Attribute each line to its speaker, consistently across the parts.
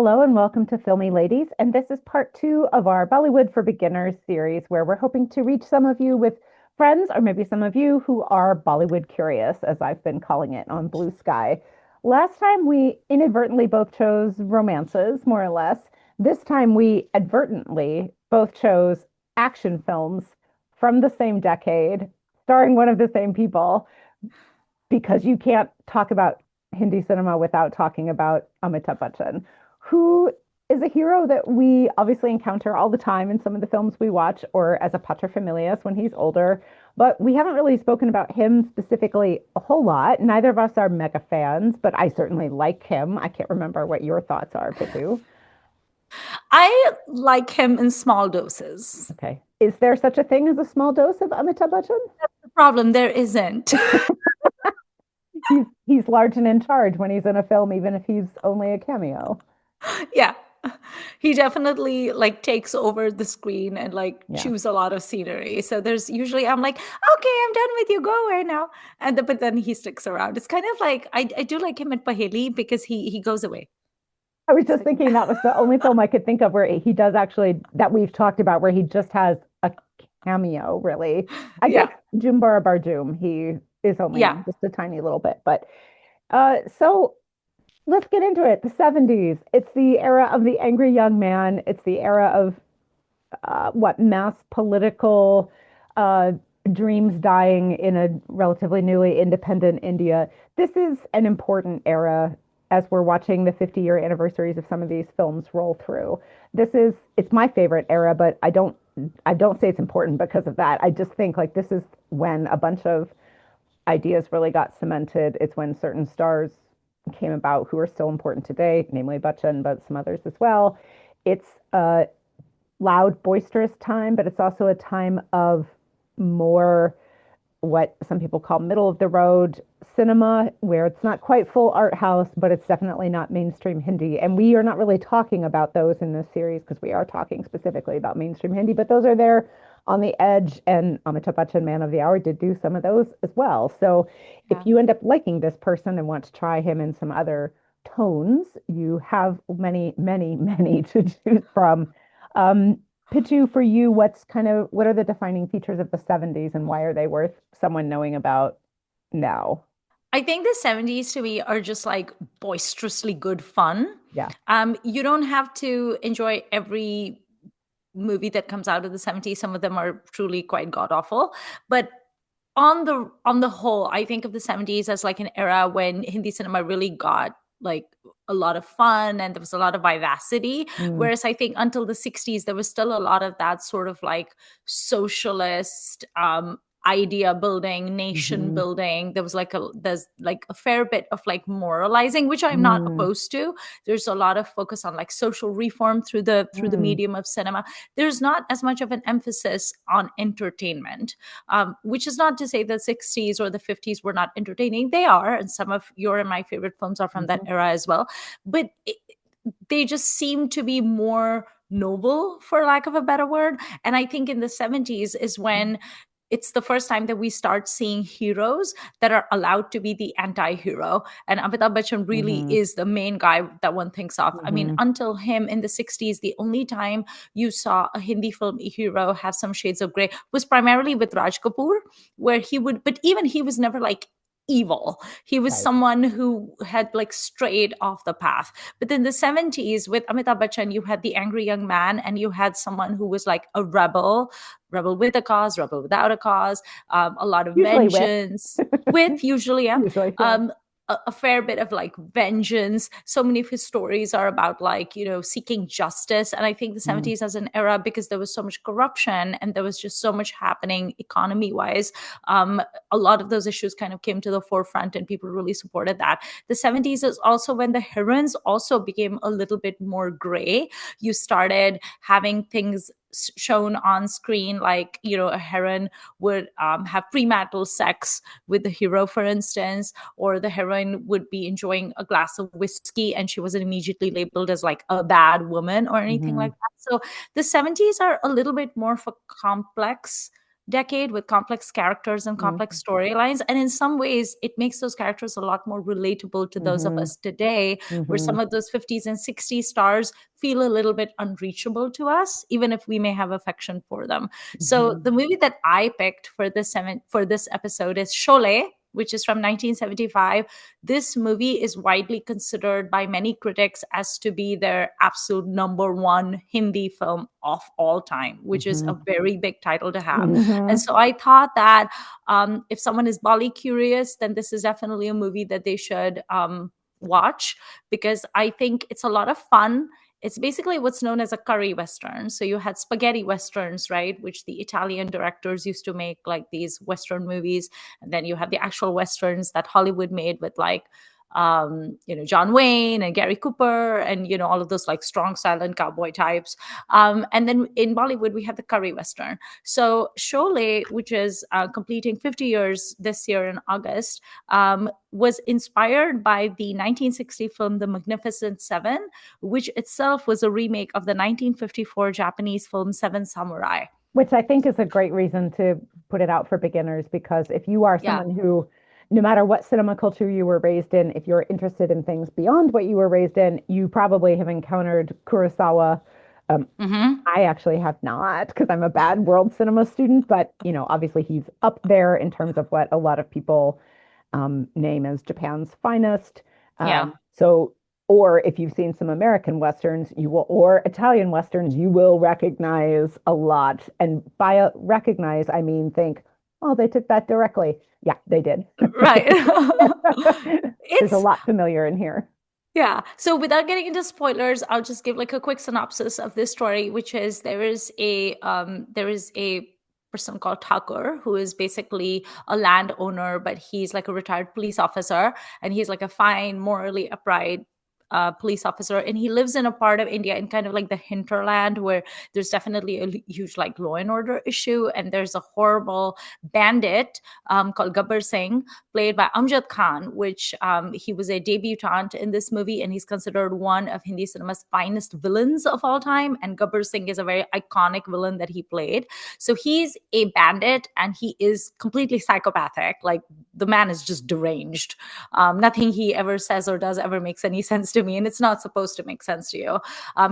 Speaker 1: Hello and welcome to Filmy Ladies. And this is part two of our Bollywood for Beginners series, where we're hoping to reach some of you with friends, or maybe some of you who are Bollywood curious, as I've been calling it on Blue Sky. Last time we inadvertently both chose romances, more or less. This time we advertently both chose action films from the same decade, starring one of the same people, because you can't talk about Hindi cinema without talking about Amitabh Bachchan, who is a hero that we obviously encounter all the time in some of the films we watch, or as a paterfamilias when he's older. But we haven't really spoken about him specifically a whole lot. Neither of us are mega fans, but I certainly like him. I can't remember what your thoughts are, Pitu.
Speaker 2: I like him in small doses.
Speaker 1: Okay. Is there such a thing as a small dose of Amitabh Bachchan?
Speaker 2: The problem there isn't.
Speaker 1: He's large and in charge when he's in a film, even if he's only a cameo.
Speaker 2: Yeah. He definitely like takes over the screen and like
Speaker 1: Yeah.
Speaker 2: chews a lot of scenery. So there's usually I'm like, okay, I'm done with you. Go away now. But then he sticks around. It's kind of like I do like him at Paheli because he goes away.
Speaker 1: I was
Speaker 2: It's
Speaker 1: just
Speaker 2: like
Speaker 1: thinking that was the only film I could think of where he does actually, that we've talked about, where he just has a cameo, really. I guess
Speaker 2: yeah.
Speaker 1: Jumbara Barjoom, he is only
Speaker 2: Yeah.
Speaker 1: in just a tiny little bit. But so let's get into it. The 70s. It's the era of the angry young man. It's the era of mass political uh, dreams dying in a relatively newly independent India. This is an important era as we're watching the 50-year anniversaries of some of these films roll through. It's my favorite era, but I don't say it's important because of that. I just think like this is when a bunch of ideas really got cemented. It's when certain stars came about who are still important today, namely Bachchan, but some others as well. It's loud, boisterous time, but it's also a time of more what some people call middle of the road cinema, where it's not quite full art house, but it's definitely not mainstream Hindi. And we are not really talking about those in this series because we are talking specifically about mainstream Hindi, but those are there on the edge. And Amitabh Bachchan, Man of the Hour, did do some of those as well. So if
Speaker 2: Yeah.
Speaker 1: you end up liking this person and want to try him in some other tones, you have many, many, many to choose from. Um, Pichu, for you, what are the defining features of the 70s and why are they worth someone knowing about now?
Speaker 2: I think the 70s to me are just like boisterously good fun.
Speaker 1: Yeah.
Speaker 2: You don't have to enjoy every movie that comes out of the 70s. Some of them are truly quite god awful. But on the whole, I think of the 70s as like an era when Hindi cinema really got like a lot of fun and there was a lot of vivacity.
Speaker 1: Mm,
Speaker 2: Whereas I think until the 60s, there was still a lot of that sort of like socialist idea building, nation
Speaker 1: hmm
Speaker 2: building. There's like a fair bit of like moralizing, which I'm not
Speaker 1: mm,
Speaker 2: opposed to. There's a lot of focus on like social reform through the
Speaker 1: mm.
Speaker 2: medium of cinema. There's not as much of an emphasis on entertainment, which is not to say the 60s or the 50s were not entertaining. They are, and some of your and my favorite films are from that
Speaker 1: Mhm.
Speaker 2: era as well. But they just seem to be more noble, for lack of a better word. And I think in the 70s is when it's the first time that we start seeing heroes that are allowed to be the anti-hero, and Amitabh Bachchan really
Speaker 1: Mhm.
Speaker 2: is the main guy that one thinks of. I mean,
Speaker 1: Mhm.
Speaker 2: until him in the 60s, the only time you saw a Hindi film hero have some shades of gray was primarily with Raj Kapoor, where he would, but even he was never like evil. He was
Speaker 1: Right.
Speaker 2: someone who had like strayed off the path. But in the 70s with Amitabh Bachchan, you had the angry young man and you had someone who was like a rebel, rebel with a cause, rebel without a cause, a lot of
Speaker 1: Usually with.
Speaker 2: vengeance, with usually, yeah,
Speaker 1: Usually, yeah.
Speaker 2: um, a fair bit of like vengeance. So many of his stories are about like, seeking justice. And I think the
Speaker 1: Mm.
Speaker 2: 70s as an era, because there was so much corruption and there was just so much happening economy wise, um, a lot of those issues kind of came to the forefront and people really supported that. The 70s is also when the heroines also became a little bit more gray. You started having things shown on screen like a heroine would have premarital sex with the hero, for instance, or the heroine would be enjoying a glass of whiskey and she wasn't immediately labeled as like a bad woman or anything like
Speaker 1: Mhm.
Speaker 2: that. So the 70s are a little bit more of a complex decade with complex characters and complex storylines. And in some ways, it makes those characters a lot more relatable to those of
Speaker 1: Mm-hmm.
Speaker 2: us today, where
Speaker 1: Mm-hmm.
Speaker 2: some of those 50s and 60s stars feel a little bit unreachable to us, even if we may have affection for them. So
Speaker 1: Mm-hmm.
Speaker 2: the movie that I picked for this episode is Sholay, which is from 1975. This movie is widely considered by many critics as to be their absolute number one Hindi film of all time, which is a very big title to have. And
Speaker 1: Mm-hmm.
Speaker 2: so I thought that if someone is Bolly curious, then this is definitely a movie that they should watch, because I think it's a lot of fun. It's basically what's known as a curry western. So you had spaghetti westerns, right, which the Italian directors used to make, like these western movies, and then you have the actual westerns that Hollywood made with like John Wayne and Gary Cooper and all of those like strong silent cowboy types. And then in Bollywood we have the curry western. So Sholay, which is completing 50 years this year in August, was inspired by the 1960 film The Magnificent Seven, which itself was a remake of the 1954 Japanese film Seven Samurai.
Speaker 1: Which I think is a great reason to put it out for beginners, because if you are
Speaker 2: Yeah.
Speaker 1: someone who, no matter what cinema culture you were raised in, if you're interested in things beyond what you were raised in, you probably have encountered Kurosawa.
Speaker 2: Mm-hmm.
Speaker 1: I actually have not, because I'm a bad world cinema student, but obviously he's up there in terms of what a lot of people name as Japan's finest.
Speaker 2: Yeah.
Speaker 1: So, or if you've seen some American Westerns, or Italian Westerns, you will recognize a lot. And by recognize, I mean, think, oh, they took that directly. Yeah, they did.
Speaker 2: Right.
Speaker 1: There's a
Speaker 2: It's
Speaker 1: lot familiar in here.
Speaker 2: Yeah. So without getting into spoilers, I'll just give like a quick synopsis of this story, which is there is a person called Thakur who is basically a landowner, but he's like a retired police officer, and he's like a fine, morally upright police officer, and he lives in a part of India in kind of like the hinterland where there's definitely a huge like law and order issue, and there's a horrible bandit called Gabbar Singh, played by Amjad Khan, which he was a debutant in this movie, and he's considered one of Hindi cinema's finest villains of all time. And Gabbar Singh is a very iconic villain that he played. So he's a bandit, and he is completely psychopathic. Like, the man is just deranged. Nothing he ever says or does ever makes any sense to me, and it's not supposed to make sense to you.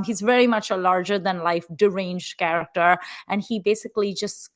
Speaker 2: He's very much a larger than life deranged character, and he basically just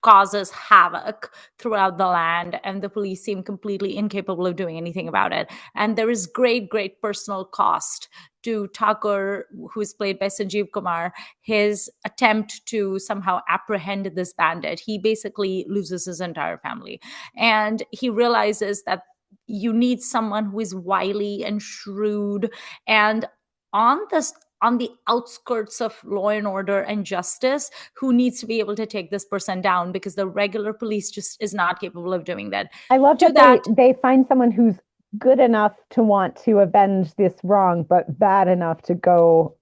Speaker 2: causes havoc throughout the land, and the police seem completely incapable of doing anything about it. And there is great personal cost to Thakur, who's played by Sanjeev Kumar, his attempt to somehow apprehend this bandit. He basically loses his entire family, and he realizes that you need someone who is wily and shrewd and on the outskirts of law and order and justice, who needs to be able to take this person down, because the regular police just is not capable of doing that.
Speaker 1: I love
Speaker 2: To
Speaker 1: that
Speaker 2: that,
Speaker 1: they find someone who's good enough to want to avenge this wrong, but bad enough to go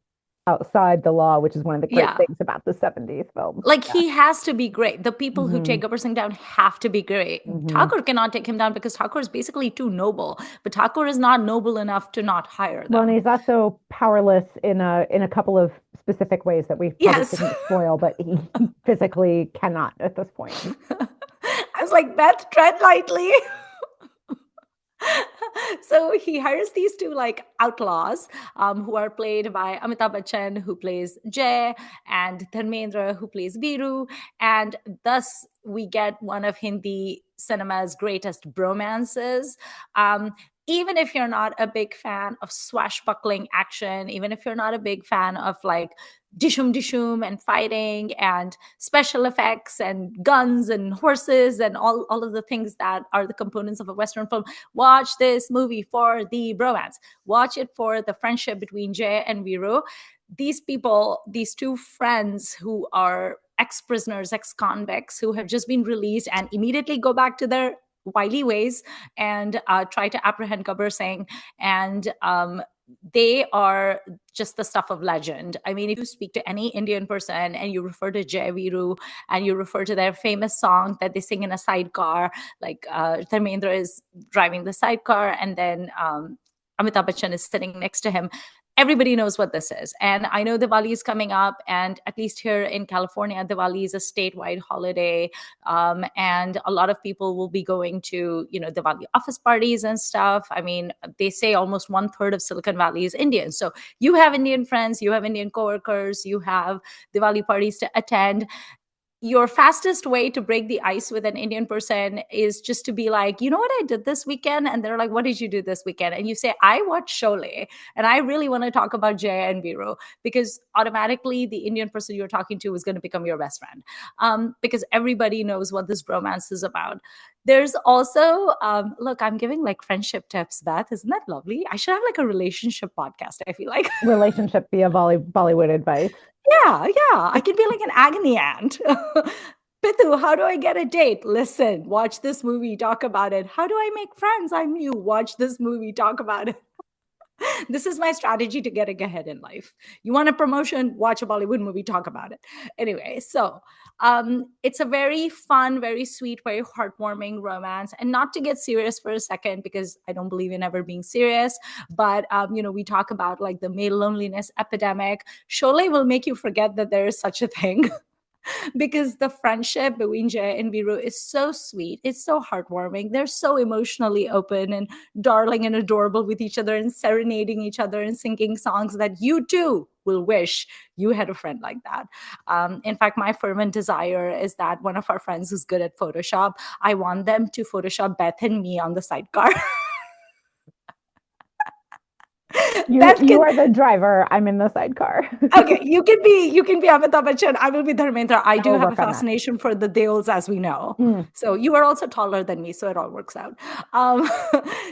Speaker 1: outside the law, which is one of the great
Speaker 2: yeah,
Speaker 1: things about the 70s films.
Speaker 2: like
Speaker 1: Yeah.
Speaker 2: he has to be great. The people who
Speaker 1: Hmm.
Speaker 2: take Gabbar Singh down have to be great.
Speaker 1: Hmm.
Speaker 2: Thakur cannot take him down because Thakur is basically too noble, but Thakur is not noble enough to not hire
Speaker 1: Well, and
Speaker 2: them.
Speaker 1: he's also powerless in a couple of specific ways that we probably
Speaker 2: Yes.
Speaker 1: shouldn't spoil, but he physically cannot at this point.
Speaker 2: I was like, Beth, tread lightly. So he hires these two like outlaws, who are played by Amitabh Bachchan, who plays Jay, and Dharmendra, who plays Biru. And thus we get one of Hindi cinema's greatest bromances. Even if you're not a big fan of swashbuckling action, even if you're not a big fan of like dishum dishum and fighting and special effects and guns and horses and all of the things that are the components of a Western film, watch this movie for the bromance. Watch it for the friendship between Jay and Viru. These people, these two friends who are ex-prisoners, ex-convicts, who have just been released and immediately go back to their wily ways and try to apprehend Gabbar Singh. And they are just the stuff of legend. I mean, if you speak to any Indian person and you refer to Jai Viru and you refer to their famous song that they sing in a sidecar, like Dharmendra is driving the sidecar and then Amitabh Bachchan is sitting next to him, everybody knows what this is. And I know Diwali is coming up, and at least here in California, Diwali is a statewide holiday. And a lot of people will be going to, Diwali office parties and stuff. I mean, they say almost 1/3 of Silicon Valley is Indian. So you have Indian friends, you have Indian coworkers, you have Diwali parties to attend. Your fastest way to break the ice with an Indian person is just to be like, you know what I did this weekend? And they're like, what did you do this weekend? And you say, I watched Sholay, and I really want to talk about Jaya and Viru, because automatically the Indian person you're talking to is going to become your best friend, because everybody knows what this bromance is about. There's also, look, I'm giving like friendship tips, Beth. Isn't that lovely? I should have like a relationship podcast, I feel like.
Speaker 1: Relationship via Bollywood advice.
Speaker 2: Yeah. I can be like an agony aunt. Pitu, how do I get a date? Listen, watch this movie, talk about it. How do I make friends? I'm you. Watch this movie, talk about it. This is my strategy to getting ahead in life. You want a promotion? Watch a Bollywood movie, talk about it. Anyway, so it's a very fun, very sweet, very heartwarming romance. And not to get serious for a second, because I don't believe in ever being serious, but we talk about like the male loneliness epidemic. Sholay will make you forget that there is such a thing. Because the friendship between Jay and Viru is so sweet. It's so heartwarming. They're so emotionally open and darling and adorable with each other, and serenading each other and singing songs that you too will wish you had a friend like that. In fact, my fervent desire is that one of our friends who's good at Photoshop, I want them to Photoshop Beth and me on the sidecar.
Speaker 1: You are the driver. I'm in the sidecar.
Speaker 2: Okay, you can be Amitabh Bachchan. I will be Dharmendra. I do
Speaker 1: will
Speaker 2: have a
Speaker 1: work on that.
Speaker 2: fascination for the Deols, as we know. So you are also taller than me, so it all works out.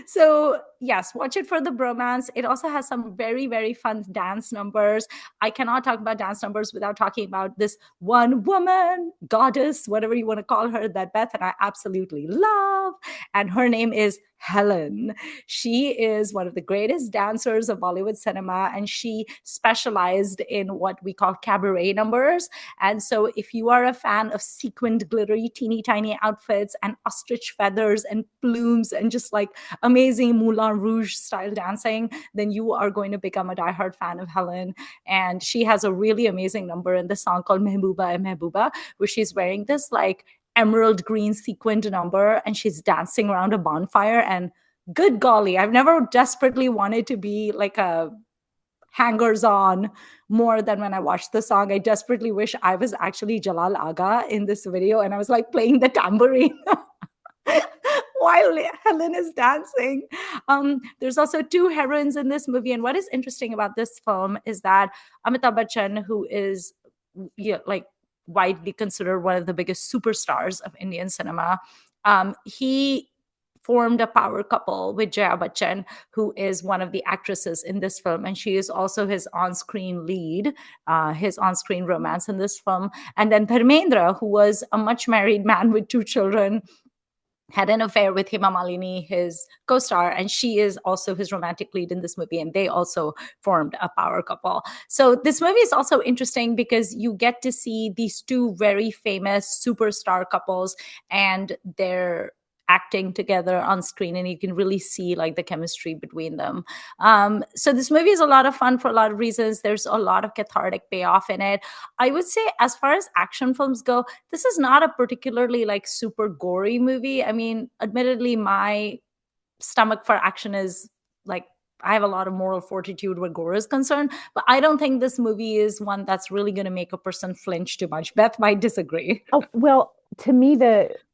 Speaker 2: So yes, watch it for the bromance. It also has some very, very fun dance numbers. I cannot talk about dance numbers without talking about this one woman, goddess, whatever you want to call her, that Beth and I absolutely love. And her name is Helen. She is one of the greatest dancers of Bollywood cinema, and she specialized in what we call cabaret numbers. And so if you are a fan of sequined, glittery, teeny tiny outfits and ostrich feathers and plumes and just like amazing Moulin Rouge style dancing, then you are going to become a diehard fan of Helen. And she has a really amazing number in the song called Mehbooba Hai Mehbooba, where she's wearing this like emerald green sequined number and she's dancing around a bonfire. And good golly, I've never desperately wanted to be like a hangers on more than when I watched the song. I desperately wish I was actually Jalal Aga in this video and I was like playing the tambourine while Helen is dancing. There's also two heroines in this movie. And what is interesting about this film is that Amitabh Bachchan, who is like widely considered one of the biggest superstars of Indian cinema, he formed a power couple with Jaya Bachchan, who is one of the actresses in this film. And she is also his on-screen lead, his on-screen romance in this film. And then Dharmendra, who was a much married man with two children, had an affair with Hema Malini, his co-star, and she is also his romantic lead in this movie, and they also formed a power couple. So this movie is also interesting because you get to see these two very famous superstar couples and their acting together on screen, and you can really see like the chemistry between them. So this movie is a lot of fun for a lot of reasons. There's a lot of cathartic payoff in it. I would say as far as action films go, this is not a particularly like super gory movie. I mean, admittedly, my stomach for action is like, I have a lot of moral fortitude where gore is concerned, but I don't think this movie is one that's really going to make a person flinch too much. Beth might disagree.
Speaker 1: Oh, well, to me,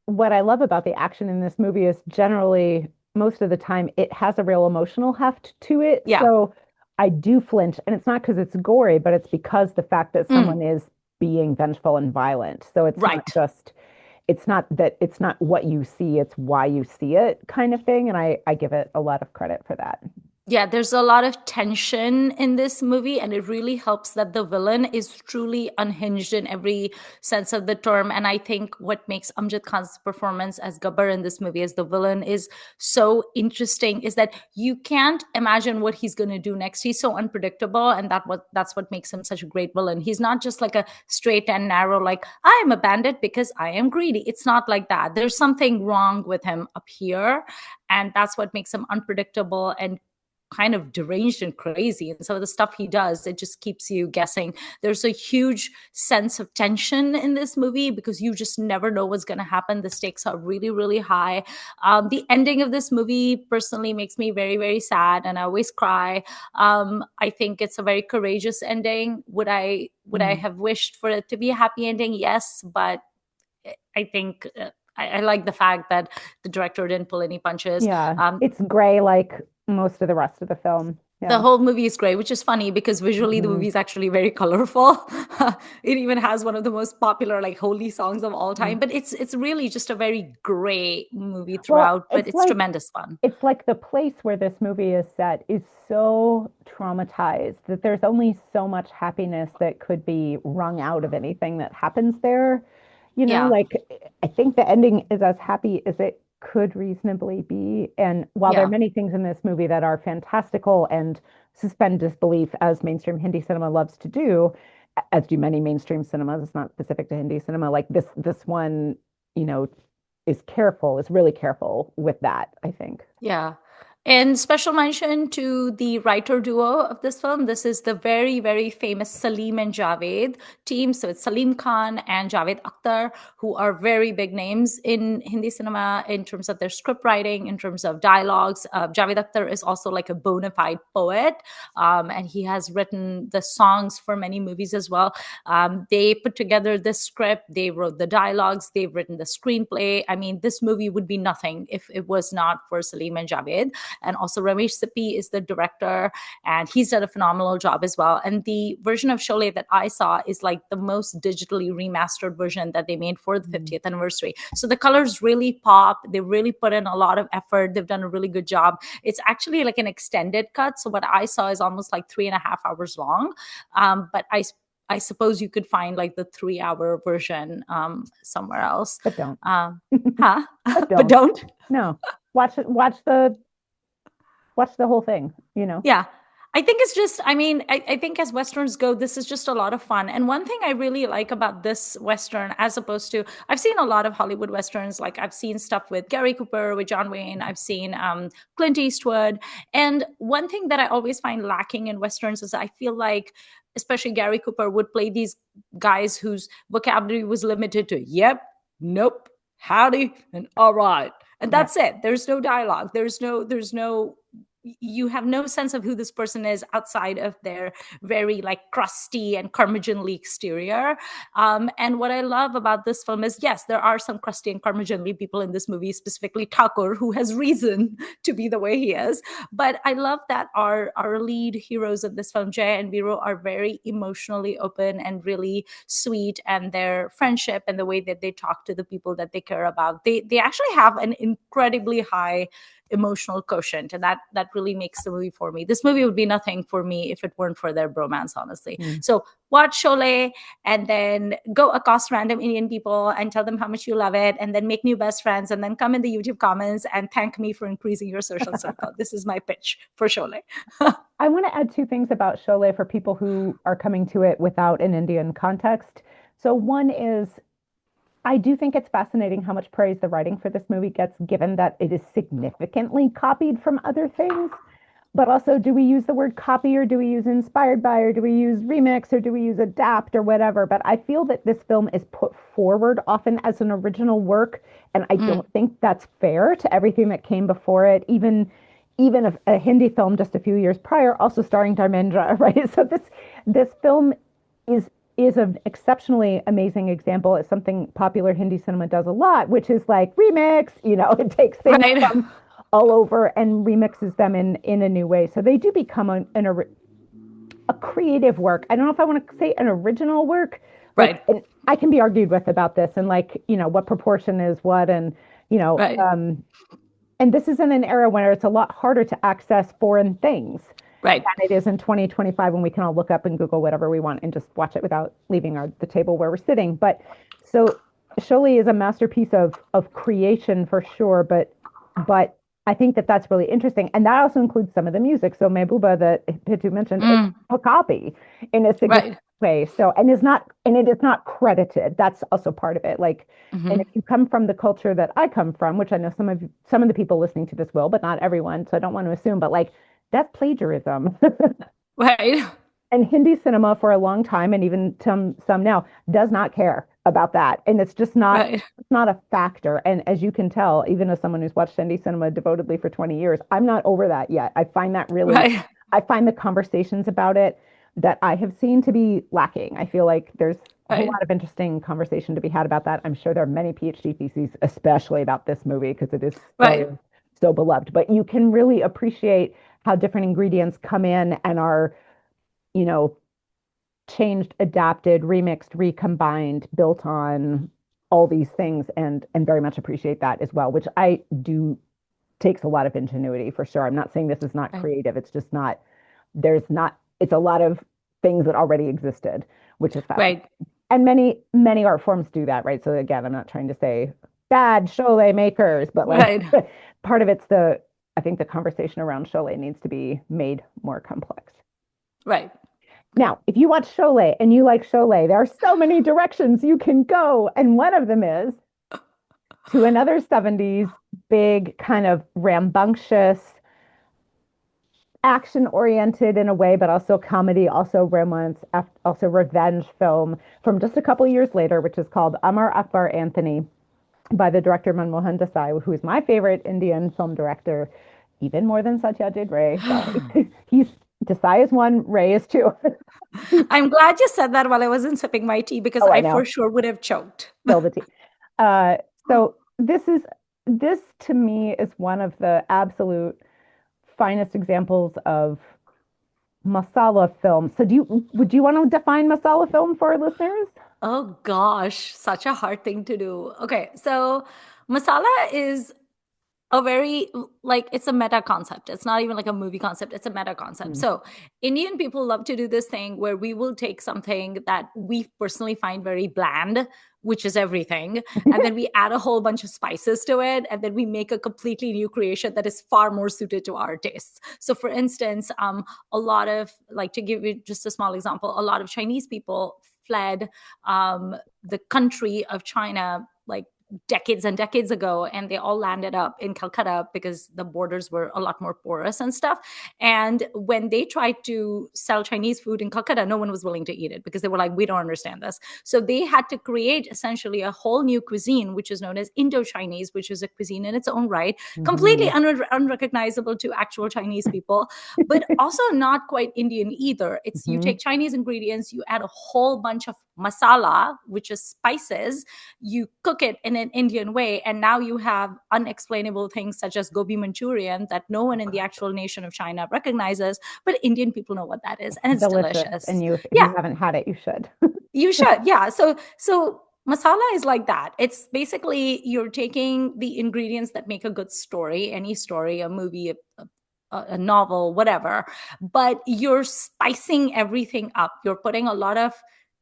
Speaker 1: what I love about the action in this movie is generally most of the time it has a real emotional heft to it.
Speaker 2: Yeah.
Speaker 1: So I do flinch, and it's not because it's gory, but it's because the fact that someone is being vengeful and violent. So it's not just, it's not what you see, it's why you see it kind of thing. And I give it a lot of credit for that.
Speaker 2: Yeah, there's a lot of tension in this movie, and it really helps that the villain is truly unhinged in every sense of the term. And I think what makes Amjad Khan's performance as Gabbar in this movie as the villain is so interesting is that you can't imagine what he's going to do next. He's so unpredictable, and that's what makes him such a great villain. He's not just like a straight and narrow, like, I am a bandit because I am greedy. It's not like that. There's something wrong with him up here, and that's what makes him unpredictable and kind of deranged and crazy, and some of the stuff he does, it just keeps you guessing. There's a huge sense of tension in this movie because you just never know what's going to happen. The stakes are really, really high. The ending of this movie personally makes me very, very sad, and I always cry. I think it's a very courageous ending. Would I have wished for it to be a happy ending? Yes, but I think I like the fact that the director didn't pull any punches.
Speaker 1: Yeah, it's gray like most of the rest of the film.
Speaker 2: The
Speaker 1: Yeah.
Speaker 2: whole movie is great, which is funny because visually the
Speaker 1: Mhm.
Speaker 2: movie is actually very colorful. It even has one of the most popular like holy songs of all time.
Speaker 1: Mhm.
Speaker 2: But it's really just a very gray movie
Speaker 1: Well,
Speaker 2: throughout, but it's tremendous fun.
Speaker 1: it's like the place where this movie is set is so traumatized that there's only so much happiness that could be wrung out of anything that happens there.
Speaker 2: Yeah,
Speaker 1: Like I think the ending is as happy as it could reasonably be. And while there are
Speaker 2: yeah,
Speaker 1: many things in this movie that are fantastical and suspend disbelief, as mainstream Hindi cinema loves to do, as do many mainstream cinemas, it's not specific to Hindi cinema, like this one, you know, is really careful with that, I think.
Speaker 2: yeah. And special mention to the writer duo of this film. This is the very, very famous Salim and Javed team. So it's Salim Khan and Javed Akhtar, who are very big names in Hindi cinema in terms of their script writing, in terms of dialogues. Javed Akhtar is also like a bona fide poet, and he has written the songs for many movies as well. They put together this script, they wrote the dialogues, they've written the screenplay. I mean, this movie would be nothing if it was not for Salim and Javed. And also Ramesh Sippy is the director, and he's done a phenomenal job as well. And the version of Sholay that I saw is like the most digitally remastered version that they made for the
Speaker 1: Mm.
Speaker 2: 50th anniversary. So the colors really pop. They really put in a lot of effort. They've done a really good job. It's actually like an extended cut. So what I saw is almost like 3.5 hours long. But I suppose you could find like the 3 hour version somewhere else.
Speaker 1: But don't.
Speaker 2: Huh?
Speaker 1: But
Speaker 2: But
Speaker 1: don't.
Speaker 2: don't.
Speaker 1: No. Watch it, watch the whole thing.
Speaker 2: Yeah. I think it's just, I mean, I think as Westerns go, this is just a lot of fun. And one thing I really like about this Western, as opposed to, I've seen a lot of Hollywood Westerns, like I've seen stuff with Gary Cooper, with John Wayne, I've seen Clint Eastwood. And one thing that I always find lacking in Westerns is I feel like, especially Gary Cooper would play these guys whose vocabulary was limited to, yep, nope, howdy, and all right. And
Speaker 1: Yeah.
Speaker 2: that's it. There's no dialogue. There's no you have no sense of who this person is outside of their very like crusty and curmudgeonly exterior. And what I love about this film is, yes, there are some crusty and curmudgeonly people in this movie, specifically Thakur, who has reason to be the way he is. But I love that our lead heroes in this film, Jay and Viro, are very emotionally open and really sweet, and their friendship and the way that they talk to the people that they care about, they actually have an incredibly high emotional quotient, and that really makes the movie for me. This movie would be nothing for me if it weren't for their bromance, honestly.
Speaker 1: Mm.
Speaker 2: So watch Sholay, and then go accost random Indian people and tell them how much you love it, and then make new best friends, and then come in the YouTube comments and thank me for increasing your social circle. This is my pitch for Sholay.
Speaker 1: I want to add two things about Sholay for people who are coming to it without an Indian context. So one is I do think it's fascinating how much praise the writing for this movie gets, given that it is significantly copied from other things. But also, do we use the word copy, or do we use inspired by, or do we use remix, or do we use adapt, or whatever? But I feel that this film is put forward often as an original work, and I
Speaker 2: Mm,
Speaker 1: don't think that's fair to everything that came before it. Even a Hindi film just a few years prior, also starring Dharmendra, right? So this film is is an exceptionally amazing example. It's something popular Hindi cinema does a lot, which is like remix. It takes things
Speaker 2: right.
Speaker 1: from all over and remixes them in a new way. So they do become a creative work. I don't know if I want to say an original work. Like,
Speaker 2: Right.
Speaker 1: and I can be argued with about this, and like, what proportion is what, and you know,
Speaker 2: Right.
Speaker 1: um, and this is in an era where it's a lot harder to access foreign things
Speaker 2: Right.
Speaker 1: than it is in 2025, when we can all look up and Google whatever we want and just watch it without leaving the table where we're sitting. But so Sholay is a masterpiece of creation for sure, but I think that that's really interesting, and that also includes some of the music. So Mehbooba, that Pitu mentioned, is
Speaker 2: Mm,
Speaker 1: a copy in a significant
Speaker 2: right.
Speaker 1: way. So and it is not credited. That's also part of it. Like, and if
Speaker 2: Hmm.
Speaker 1: you come from the culture that I come from, which I know some of the people listening to this will, but not everyone, so I don't want to assume, but like That's plagiarism.
Speaker 2: Right.
Speaker 1: And Hindi cinema for a long time, and even some now, does not care about that. And
Speaker 2: Right.
Speaker 1: it's not a factor. And as you can tell, even as someone who's watched Hindi cinema devotedly for 20 years, I'm not over that yet.
Speaker 2: Right.
Speaker 1: I find the conversations about it that I have seen to be lacking. I feel like there's a whole
Speaker 2: Right.
Speaker 1: lot of interesting conversation to be had about that. I'm sure there are many PhD theses, especially about this movie, because it is
Speaker 2: Right.
Speaker 1: so beloved. But you can really appreciate how different ingredients come in and are, you know, changed, adapted, remixed, recombined, built on all these things, and very much appreciate that as well, which I do takes a lot of ingenuity for sure. I'm not saying this is not
Speaker 2: Right.
Speaker 1: creative. It's just not, there's not, it's a lot of things that already existed, which is fascinating.
Speaker 2: Right.
Speaker 1: And many art forms do that, right? So again, I'm not trying to say bad Sholay makers, but like
Speaker 2: Right.
Speaker 1: part of I think the conversation around Sholay needs to be made more complex.
Speaker 2: Right.
Speaker 1: Now, if you watch Sholay and you like Sholay, there are so many directions you can go. And one of them is to another 70s big kind of rambunctious, action oriented in a way, but also comedy, also romance, also revenge film from just a couple years later, which is called Amar Akbar Anthony by the director Manmohan Desai, who is my favorite Indian film director, even more than Satyajit Ray. Sorry. He's Desai is one, Ray is two.
Speaker 2: I'm glad you said that while I wasn't sipping my tea because
Speaker 1: Oh, I
Speaker 2: I for
Speaker 1: know.
Speaker 2: sure would have choked.
Speaker 1: Spill the tea. Uh, so this to me is one of the absolute finest examples of masala film. So would you want to define masala film for our listeners?
Speaker 2: Oh gosh, such a hard thing to do. Okay, so masala is a very like it's a meta concept. It's not even like a movie concept, it's a meta concept.
Speaker 1: Mm.
Speaker 2: So Indian people love to do this thing where we will take something that we personally find very bland, which is everything, and then we add a whole bunch of spices to it, and then we make a completely new creation that is far more suited to our tastes. So for instance, a lot of, like, to give you just a small example, a lot of Chinese people fled the country of China like decades and decades ago, and they all landed up in Calcutta because the borders were a lot more porous and stuff. And when they tried to sell Chinese food in Calcutta, no one was willing to eat it because they were like, we don't understand this. So they had to create essentially a whole new cuisine, which is known as Indo-Chinese, which is a cuisine in its own right, completely
Speaker 1: Mhm.
Speaker 2: unrecognizable to actual Chinese people, but also not quite Indian either. It's, you
Speaker 1: Mhm.
Speaker 2: take Chinese ingredients, you add a whole bunch of masala, which is spices, you cook it in an Indian way, and now you have unexplainable things such as gobi Manchurian that no one in the actual nation of China recognizes, but Indian people know what that is, and it's
Speaker 1: Delicious. And
Speaker 2: delicious.
Speaker 1: if
Speaker 2: Yeah,
Speaker 1: you haven't had it, you should.
Speaker 2: you should. Yeah. So masala is like that. It's basically you're taking the ingredients that make a good story, any story, a movie, a novel, whatever, but you're spicing everything up. You're putting a lot of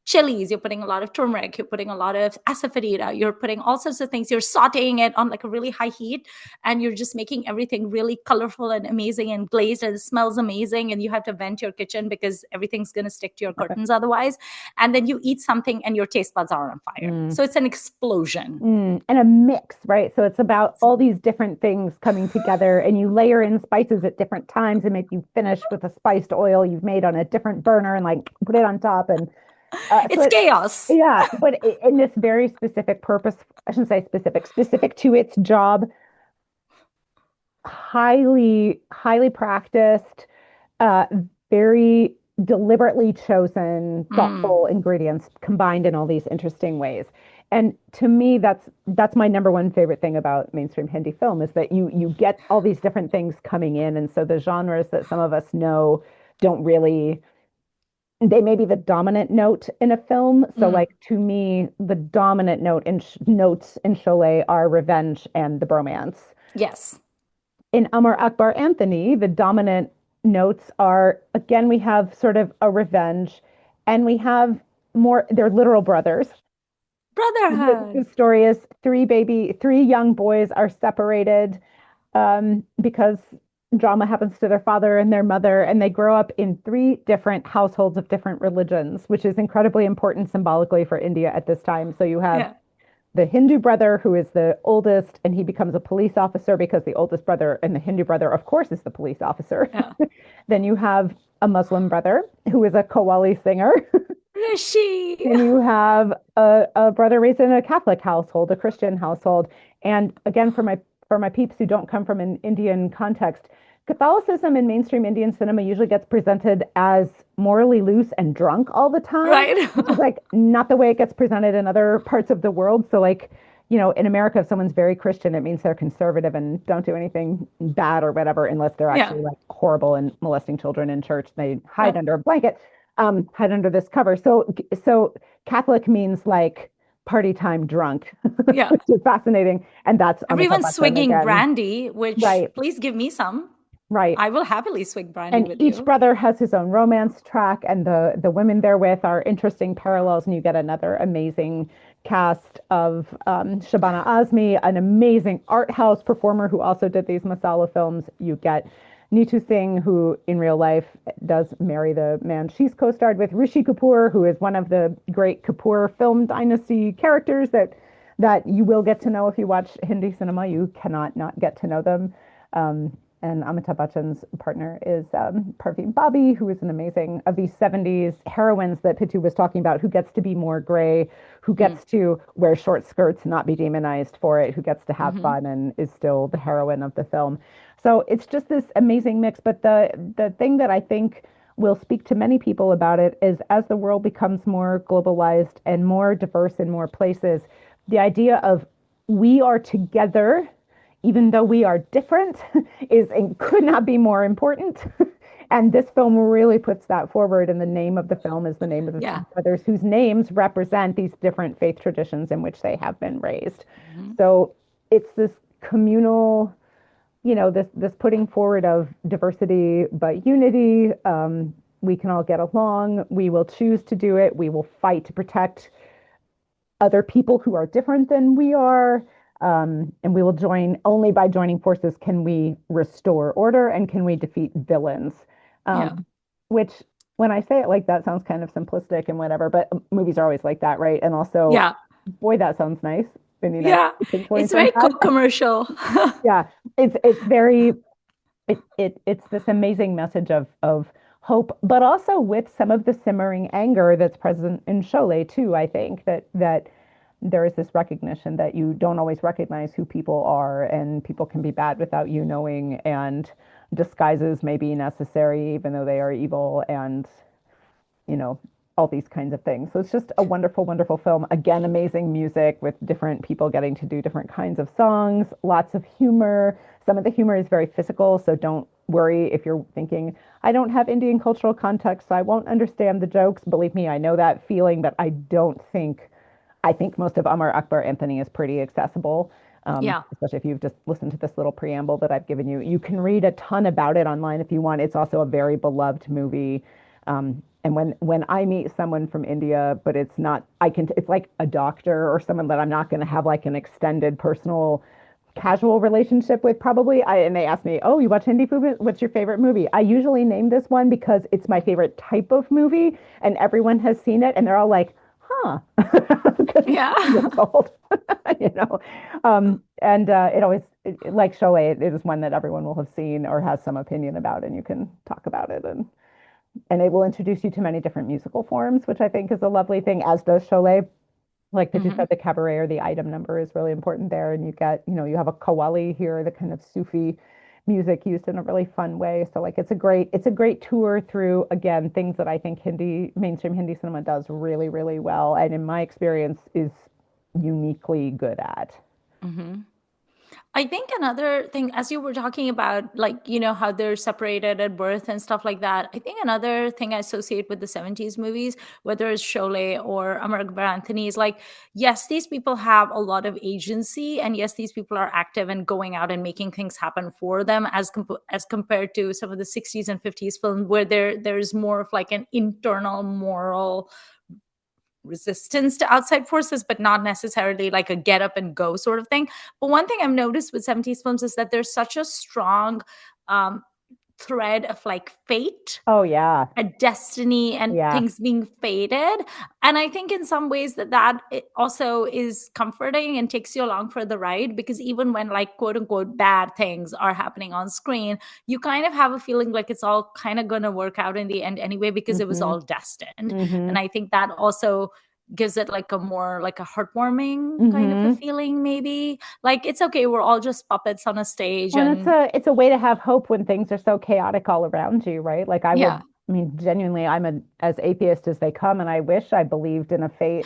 Speaker 2: chilies, you're putting a lot of turmeric, you're putting a lot of asafoetida, you're putting all sorts of things. You're sauteing it on like a really high heat, and you're just making everything really colorful and amazing and glazed, and it smells amazing. And you have to vent your kitchen because everything's going to stick to your curtains otherwise. And then you eat something, and your taste buds are on fire.
Speaker 1: Mm.
Speaker 2: So it's an explosion.
Speaker 1: And a mix, right? So it's about all these different things coming together, and you layer in spices at different times, and maybe you finish with a spiced oil you've made on a different burner and like put it on top. And
Speaker 2: It's chaos.
Speaker 1: yeah, but in this very specific purpose, I shouldn't say specific to its job, highly practiced, uh, very deliberately chosen,
Speaker 2: Mm,
Speaker 1: thoughtful ingredients combined in all these interesting ways. And to me, that's my number one favorite thing about mainstream Hindi film is that you get all these different things coming in, and so the genres that some of us know don't really. They may be the dominant note in a film. So,
Speaker 2: mm,
Speaker 1: like to me, the dominant notes in Sholay are revenge and the bromance.
Speaker 2: yes.
Speaker 1: In Amar Akbar Anthony, the dominant notes are again, we have sort of a revenge and we have more, they're literal brothers. The
Speaker 2: Brotherhood.
Speaker 1: story is three young boys are separated because drama happens to their father and their mother, and they grow up in three different households of different religions, which is incredibly important symbolically for India at this time. So you have
Speaker 2: Yeah.
Speaker 1: the Hindu brother who is the oldest, and he becomes a police officer because the oldest brother and the Hindu brother, of course, is the police officer.
Speaker 2: Yeah.
Speaker 1: Then you have a Muslim brother who is a Qawwali singer.
Speaker 2: Rishi.
Speaker 1: And you have a brother raised in a Catholic household, a Christian household. And again, for my peeps who don't come from an Indian context, Catholicism in mainstream Indian cinema usually gets presented as morally loose and drunk all the time,
Speaker 2: Right.
Speaker 1: which is like not the way it gets presented in other parts of the world. So like, in America, if someone's very Christian, it means they're conservative and don't do anything bad or whatever, unless they're
Speaker 2: Yeah.
Speaker 1: actually like horrible and molesting children in church. They hide
Speaker 2: Yeah.
Speaker 1: under a blanket, hide under this cover. So Catholic means like party time drunk,
Speaker 2: Yeah.
Speaker 1: which is fascinating. And that's Amitabh
Speaker 2: Everyone's
Speaker 1: Bachchan
Speaker 2: swigging
Speaker 1: again.
Speaker 2: brandy, which
Speaker 1: Right,
Speaker 2: please give me some.
Speaker 1: right.
Speaker 2: I will happily swig brandy
Speaker 1: And
Speaker 2: with
Speaker 1: each
Speaker 2: you.
Speaker 1: brother has his own romance track, and the women they're with are interesting parallels. And you get another amazing cast of Shabana Azmi, an amazing art house performer who also did these masala films. You get Neetu Singh, who in real life does marry the man she's co-starred with, Rishi Kapoor, who is one of the great Kapoor film dynasty characters that you will get to know if you watch Hindi cinema. You cannot not get to know them. And Amitabh Bachchan's partner is Parveen Bobby, who is an amazing of these 70s heroines that Pitu was talking about, who gets to be more gray, who gets to wear short skirts, not be demonized for it, who gets to have
Speaker 2: Mm-hmm.
Speaker 1: fun and is still the heroine of the film. So it's just this amazing mix. But the thing that I think will speak to many people about it is as the world becomes more globalized and more diverse in more places, the idea of we are together even though we are different is and could not be more important. And this film really puts that forward. And the name of the film is the name of the three
Speaker 2: Yeah.
Speaker 1: brothers whose names represent these different faith traditions in which they have been raised.
Speaker 2: Mm-hmm.
Speaker 1: So it's this communal, this putting forward of diversity but unity. We can all get along. We will choose to do it. We will fight to protect other people who are different than we are. And we will join only by joining forces can we restore order and can we defeat villains.
Speaker 2: Yeah.
Speaker 1: Which, when I say it like that, sounds kind of simplistic and whatever, but movies are always like that, right? And also,
Speaker 2: Yeah.
Speaker 1: boy, that sounds nice. And
Speaker 2: Yeah.
Speaker 1: pinpoint
Speaker 2: It's very
Speaker 1: sometimes.
Speaker 2: commercial.
Speaker 1: Yeah, it's very it's this amazing message of hope, but also with some of the simmering anger that's present in Sholay too. I think that there is this recognition that you don't always recognize who people are, and people can be bad without you knowing, and disguises may be necessary even though they are evil, and you know, all these kinds of things. So it's just a wonderful, wonderful film. Again, amazing music with different people getting to do different kinds of songs, lots of humor. Some of the humor is very physical, so don't worry if you're thinking, I don't have Indian cultural context, so I won't understand the jokes. Believe me, I know that feeling, but I think most of Amar Akbar Anthony is pretty accessible.
Speaker 2: Yeah.
Speaker 1: Especially if you've just listened to this little preamble that I've given you. You can read a ton about it online if you want. It's also a very beloved movie. And when I meet someone from India, but it's not, it's like a doctor or someone that I'm not going to have like an extended personal casual relationship with probably. And they ask me, oh, you watch Hindi movies? What's your favorite movie? I usually name this one because it's my favorite type of movie and everyone has seen it and they're all like, huh, because it's
Speaker 2: Yeah.
Speaker 1: 20 years old, you know. And it always, like Sholay, it is one that everyone will have seen or has some opinion about, and you can talk about it. And it will introduce you to many different musical forms, which I think is a lovely thing, as does Sholay. Like that you
Speaker 2: Hmm.
Speaker 1: said, the cabaret or the item number is really important there. And you get, you have a qawwali here, the kind of Sufi music used in a really fun way. So like it's a great tour through, again, things that I think mainstream Hindi cinema does really, really well. And in my experience is uniquely good at.
Speaker 2: Hmm. I think another thing, as you were talking about, like, how they're separated at birth and stuff like that, I think another thing I associate with the 70s movies, whether it's Sholay or Amar Akbar Anthony, is like, yes, these people have a lot of agency, and yes, these people are active and going out and making things happen for them, as compared to some of the 60s and 50s films where there's more of like an internal moral resistance to outside forces, but not necessarily like a get up and go sort of thing. But one thing I've noticed with 70s films is that there's such a strong um, thread of like fate,
Speaker 1: Oh yeah.
Speaker 2: a destiny, and
Speaker 1: Yeah.
Speaker 2: things being fated. And I think in some ways that it also is comforting and takes you along for the ride, because even when like quote unquote bad things are happening on screen, you kind of have a feeling like it's all kind of going to work out in the end anyway, because it was
Speaker 1: Hmm.
Speaker 2: all destined.
Speaker 1: Hmm.
Speaker 2: And I think that also gives it like a more like a heartwarming kind of a
Speaker 1: Hmm.
Speaker 2: feeling, maybe like it's okay, we're all just puppets on a stage.
Speaker 1: Well, and
Speaker 2: And
Speaker 1: it's a way to have hope when things are so chaotic all around you, right? Like
Speaker 2: yeah.
Speaker 1: I mean, genuinely, I'm as atheist as they come, and I wish I believed in a fate.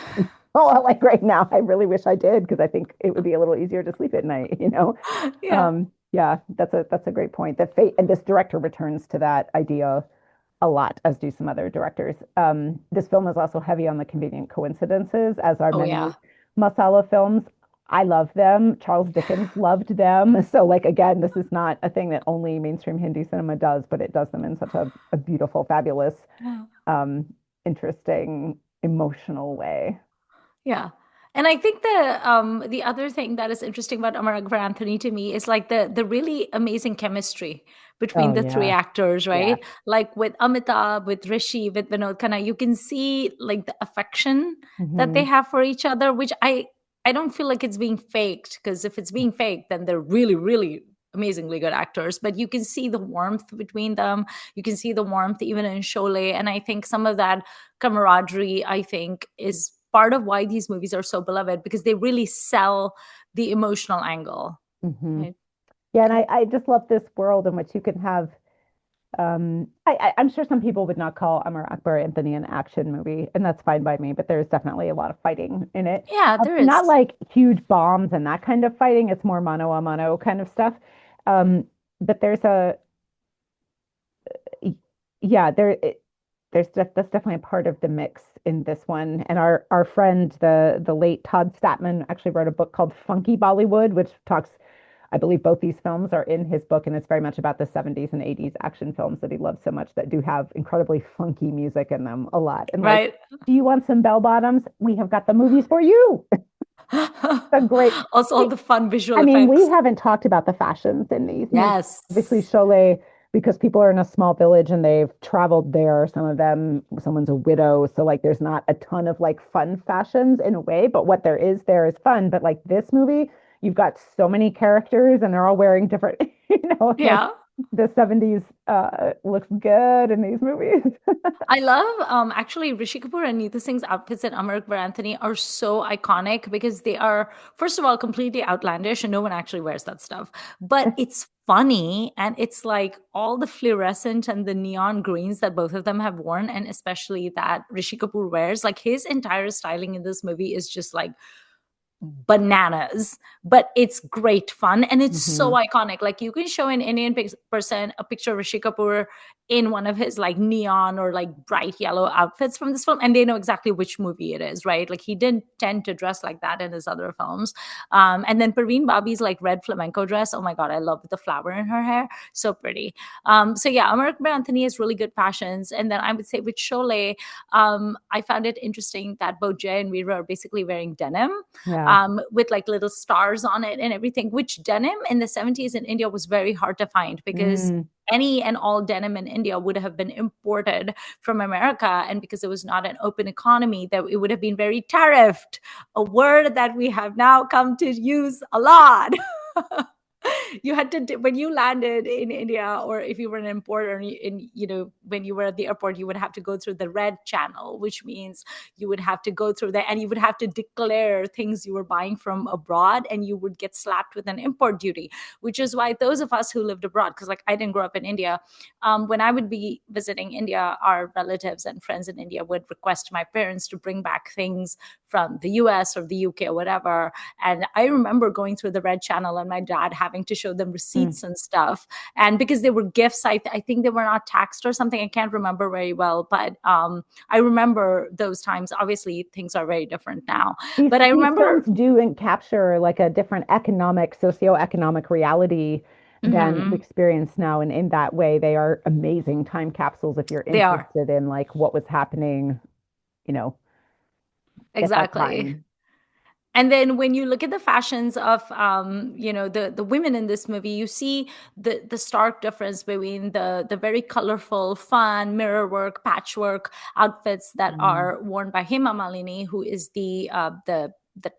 Speaker 1: Oh, like right now, I really wish I did because I think it would be a little easier to sleep at night, you know?
Speaker 2: Yeah.
Speaker 1: Yeah, that's a great point. That fate, and this director returns to that idea a lot, as do some other directors. This film is also heavy on the convenient coincidences, as are
Speaker 2: Oh yeah.
Speaker 1: many masala films. I love them. Charles Dickens loved them. So, like, again, this is not a thing that only mainstream Hindi cinema does, but it does them in such a beautiful, fabulous,
Speaker 2: Yeah.
Speaker 1: um, interesting, emotional way.
Speaker 2: Yeah. And I think the other thing that is interesting about Amar Akbar Anthony to me is like the really amazing chemistry between
Speaker 1: Oh,
Speaker 2: the three
Speaker 1: yeah.
Speaker 2: actors,
Speaker 1: Yeah.
Speaker 2: right? Like with Amitabh, with Rishi, with Vinod Khanna, you can see like the affection that they
Speaker 1: Hmm.
Speaker 2: have for each other, which I don't feel like it's being faked, because if it's being faked, then they're really, really amazingly good actors. But you can see the warmth between them. You can see the warmth even in Sholay. And I think some of that camaraderie, I think, is part of why these movies are so beloved, because they really sell the emotional angle.
Speaker 1: Hmm.
Speaker 2: Right?
Speaker 1: Yeah, and I just love this world in which you can have. I'm sure some people would not call Amar Akbar Anthony an action movie, and that's fine by me, but there's definitely a lot of fighting in it.
Speaker 2: Yeah, there
Speaker 1: Not
Speaker 2: is.
Speaker 1: like huge bombs and that kind of fighting. It's more mano a mano kind of stuff. Um, but yeah, that's definitely a part of the mix in this one. And our friend, the late Todd Statman, actually wrote a book called Funky Bollywood, which talks, I believe both these films are in his book, and it's very much about the 70s and 80s action films that he loves so much that do have incredibly funky music in them a lot. And like,
Speaker 2: Right.
Speaker 1: do you want some bell bottoms? We have got the movies for you. A great.
Speaker 2: Also, all the fun visual
Speaker 1: I mean, we
Speaker 2: effects.
Speaker 1: haven't talked about the fashions in these movies. Obviously,
Speaker 2: Yes.
Speaker 1: Sholay, because people are in a small village and they've traveled there. Some of them, someone's a widow. So, like, there's not a ton of like fun fashions in a way, but what there is fun. But like this movie, you've got so many characters and they're all wearing different, like
Speaker 2: Yeah.
Speaker 1: the 70s looks good in these movies.
Speaker 2: I love actually Rishi Kapoor and Neeta Singh's outfits at Amar Akbar Anthony are so iconic, because they are, first of all, completely outlandish and no one actually wears that stuff. But it's funny, and it's like all the fluorescent and the neon greens that both of them have worn, and especially that Rishi Kapoor wears. Like his entire styling in this movie is just like bananas, but it's great fun and it's so
Speaker 1: Hmm.
Speaker 2: iconic. Like you can show an Indian person a picture of Rishi Kapoor in one of his like neon or like bright yellow outfits from this film, and they know exactly which movie it is, right? Like he didn't tend to dress like that in his other films. And then Parveen Babi's like red flamenco dress, oh my god, I love the flower in her hair, so pretty. So yeah, Amar Akbar Anthony has really good fashions. And then I would say with Sholay, I found it interesting that both Jay and Veera are basically wearing denim,
Speaker 1: Yeah.
Speaker 2: with like little stars on it and everything, which denim in the 70s in India was very hard to find, because
Speaker 1: Mm.
Speaker 2: any and all denim in India would have been imported from America. And because it was not an open economy, that it would have been very tariffed, a word that we have now come to use a lot. You had to, when you landed in India, or if you were an importer in, when you were at the airport, you would have to go through the red channel, which means you would have to go through that, and you would have to declare things you were buying from abroad, and you would get slapped with an import duty. Which is why those of us who lived abroad, because like I didn't grow up in India, when I would be visiting India, our relatives and friends in India would request my parents to bring back things from the US or the UK or whatever. And I remember going through the red channel and my dad having to show them
Speaker 1: Mm.
Speaker 2: receipts and stuff. And because they were gifts, I think they were not taxed or something. I can't remember very well, but I remember those times. Obviously, things are very different now. But I
Speaker 1: These films
Speaker 2: remember.
Speaker 1: do and capture like a different economic, socioeconomic reality than we
Speaker 2: Mhm,
Speaker 1: experience now. And in that way, they are amazing time capsules if you're
Speaker 2: they are.
Speaker 1: interested in like what was happening, you know, at that
Speaker 2: Exactly.
Speaker 1: time.
Speaker 2: And then when you look at the fashions of the women in this movie, you see the stark difference between the very colorful, fun mirror work, patchwork outfits that
Speaker 1: Mm.
Speaker 2: are worn by Hema Malini, who is the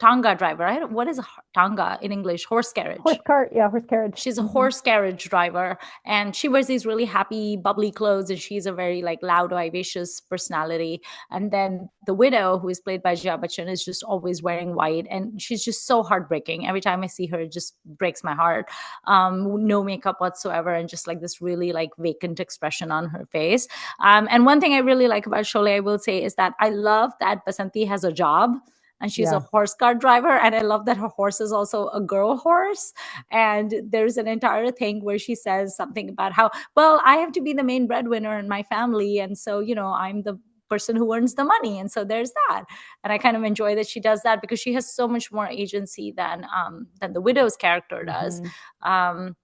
Speaker 2: tanga driver. What is a tanga in English? Horse
Speaker 1: Horse
Speaker 2: carriage.
Speaker 1: cart, yeah, horse carriage.
Speaker 2: She's a horse carriage driver, and she wears these really happy bubbly clothes, and she's a very like loud vivacious personality. And then the widow, who is played by Jia Bachchan, is just always wearing white, and she's just so heartbreaking. Every time I see her, it just breaks my heart. No makeup whatsoever, and just like this really like vacant expression on her face. And one thing I really like about Sholay, I will say, is that I love that Basanti has a job, and she's a
Speaker 1: Yeah.
Speaker 2: horse cart driver, and I love that her horse is also a girl horse. And there's an entire thing where she says something about how, well, I have to be the main breadwinner in my family, and so I'm the person who earns the money, and so there's that. And I kind of enjoy that she does that, because she has so much more agency than the widow's character does.
Speaker 1: Hmm.
Speaker 2: Um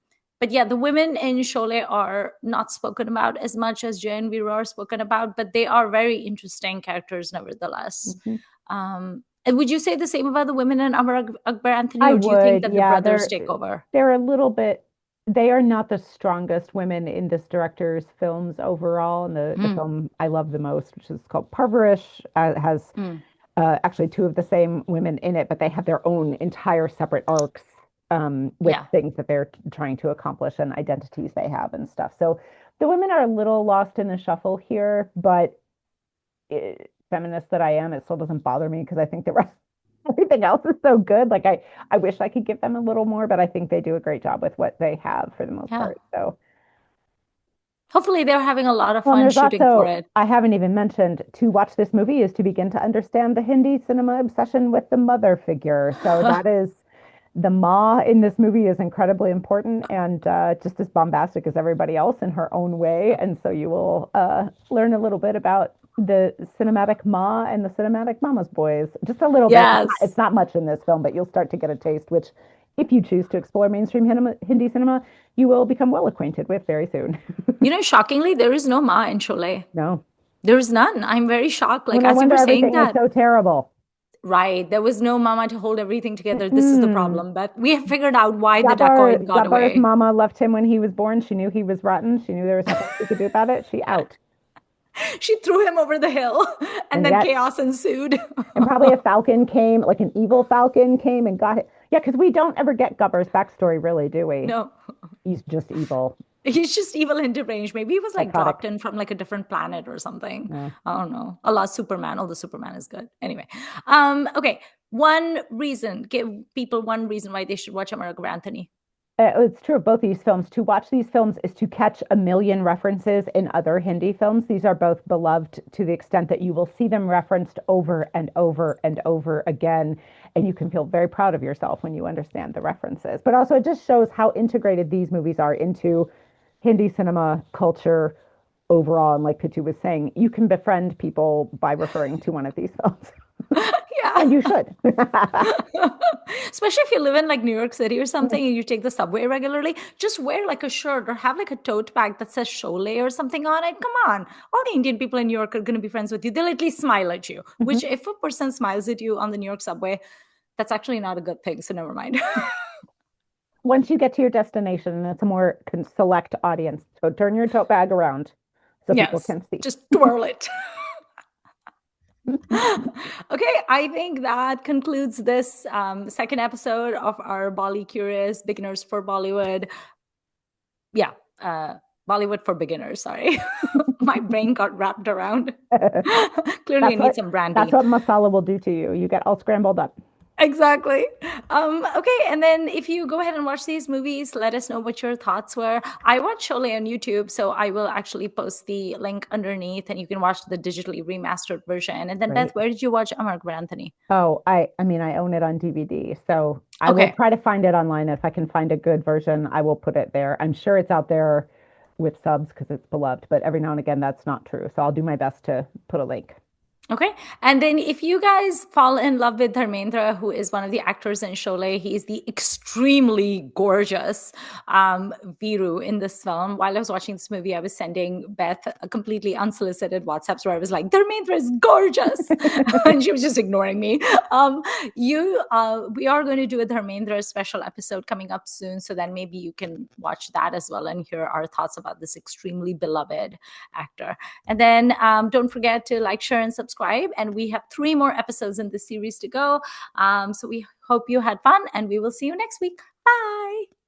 Speaker 2: but yeah, the women in Sholay are not spoken about as much as Jay and Veera are spoken about, but they are very interesting characters nevertheless.
Speaker 1: Hmm.
Speaker 2: And would you say the same about the women in Amar Akbar Anthony,
Speaker 1: I
Speaker 2: or do you think
Speaker 1: would,
Speaker 2: that the
Speaker 1: yeah.
Speaker 2: brothers take over?
Speaker 1: They're a little bit. They are not the strongest women in this director's films overall. And the
Speaker 2: Mm,
Speaker 1: film I love the most, which is called Parvarish, has
Speaker 2: mm,
Speaker 1: actually two of the same women in it, but they have their own entire separate arcs with
Speaker 2: yeah.
Speaker 1: things that they're trying to accomplish and identities they have and stuff. So the women are a little lost in the shuffle here, but feminist that I am, it still doesn't bother me because I think the rest, everything else is so good. Like I wish I could give them a little more, but I think they do a great job with what they have for the most
Speaker 2: Yeah.
Speaker 1: part. So,
Speaker 2: Hopefully they're having a lot of
Speaker 1: well, and
Speaker 2: fun
Speaker 1: there's
Speaker 2: shooting for
Speaker 1: also,
Speaker 2: it.
Speaker 1: I haven't even mentioned, to watch this movie is to begin to understand the Hindi cinema obsession with the mother figure. So that is the Ma in this movie is incredibly important and just as bombastic as everybody else in her own way. And so you will learn a little bit about the cinematic Ma and the cinematic Mama's boys. Just a little bit. It's
Speaker 2: Yes.
Speaker 1: not much in this film, but you'll start to get a taste, which, if you choose to explore mainstream Hindi cinema, you will become well acquainted with very soon.
Speaker 2: Shockingly, there is no Ma in Sholay.
Speaker 1: No.
Speaker 2: There is none. I'm very shocked.
Speaker 1: Well,
Speaker 2: Like,
Speaker 1: no
Speaker 2: as you
Speaker 1: wonder
Speaker 2: were saying
Speaker 1: everything is
Speaker 2: that,
Speaker 1: so terrible.
Speaker 2: right? There was no mama to hold everything together. This is the
Speaker 1: Mm-mm.
Speaker 2: problem. But we have figured out why the dacoit got
Speaker 1: Gabbar's
Speaker 2: away.
Speaker 1: mama left him when he was born. She knew he was rotten. She knew there was nothing she could do about it. She out.
Speaker 2: She threw him over the hill, and
Speaker 1: And
Speaker 2: then
Speaker 1: yet,
Speaker 2: chaos ensued.
Speaker 1: and probably a falcon came, like an evil falcon came and got it. Yeah, because we don't ever get Gabbar's backstory, really, do we?
Speaker 2: No.
Speaker 1: He's just evil,
Speaker 2: He's just evil and deranged. Maybe he was like dropped
Speaker 1: psychotic.
Speaker 2: in from like a different planet or something.
Speaker 1: Yeah.
Speaker 2: I don't know. A la Superman. Although Superman is good. Anyway. Okay. One reason. Give people one reason why they should watch Amar Akbar Anthony.
Speaker 1: It's true of both these films. To watch these films is to catch a million references in other Hindi films. These are both beloved to the extent that you will see them referenced over and over and over again. And you can feel very proud of yourself when you understand the references. But also, it just shows how integrated these movies are into Hindi cinema culture overall. And like Pitu was saying, you can befriend people by referring to one of these films.
Speaker 2: Yeah.
Speaker 1: And you should.
Speaker 2: Especially if you live in like New York City or something and you take the subway regularly, just wear like a shirt or have like a tote bag that says Sholay or something on it. Come on. All the Indian people in New York are going to be friends with you. They'll at least smile at you, which
Speaker 1: Mhm.
Speaker 2: if a person smiles at you on the New York subway, that's actually not a good thing. So never mind.
Speaker 1: Once you get to your destination, it's a more select audience. So turn your tote bag around so people
Speaker 2: Yes.
Speaker 1: can see.
Speaker 2: Just twirl it. Okay, I think that concludes this second episode of our Bolly Curious Beginners for Bollywood. Yeah, Bollywood for beginners. Sorry, my brain got wrapped around. Clearly, I
Speaker 1: That's
Speaker 2: need
Speaker 1: what
Speaker 2: some
Speaker 1: that's
Speaker 2: brandy.
Speaker 1: what masala will do to you. You get all scrambled up.
Speaker 2: Exactly. Okay, and then if you go ahead and watch these movies, let us know what your thoughts were. I watch Sholay on YouTube, so I will actually post the link underneath, and you can watch the digitally remastered version. And then Beth,
Speaker 1: Right.
Speaker 2: where did you watch Amar Akbar Anthony?
Speaker 1: Oh, I mean, I own it on DVD, so I will
Speaker 2: Okay.
Speaker 1: try to find it online. If I can find a good version, I will put it there. I'm sure it's out there with subs because it's beloved, but every now and again that's not true. So I'll do my best to put a link.
Speaker 2: Okay. And then if you guys fall in love with Dharmendra, who is one of the actors in Sholay, he is the extremely gorgeous Viru in this film. While I was watching this movie, I was sending Beth a completely unsolicited WhatsApps where I was like, Dharmendra is gorgeous. And she was just ignoring me. We are going to do a Dharmendra special episode coming up soon. So then maybe you can watch that as well and hear our thoughts about this extremely beloved actor. And then don't forget to like, share, and subscribe. And we have 3 more episodes in this series to go. So we hope you had fun, and we will see you next week. Bye.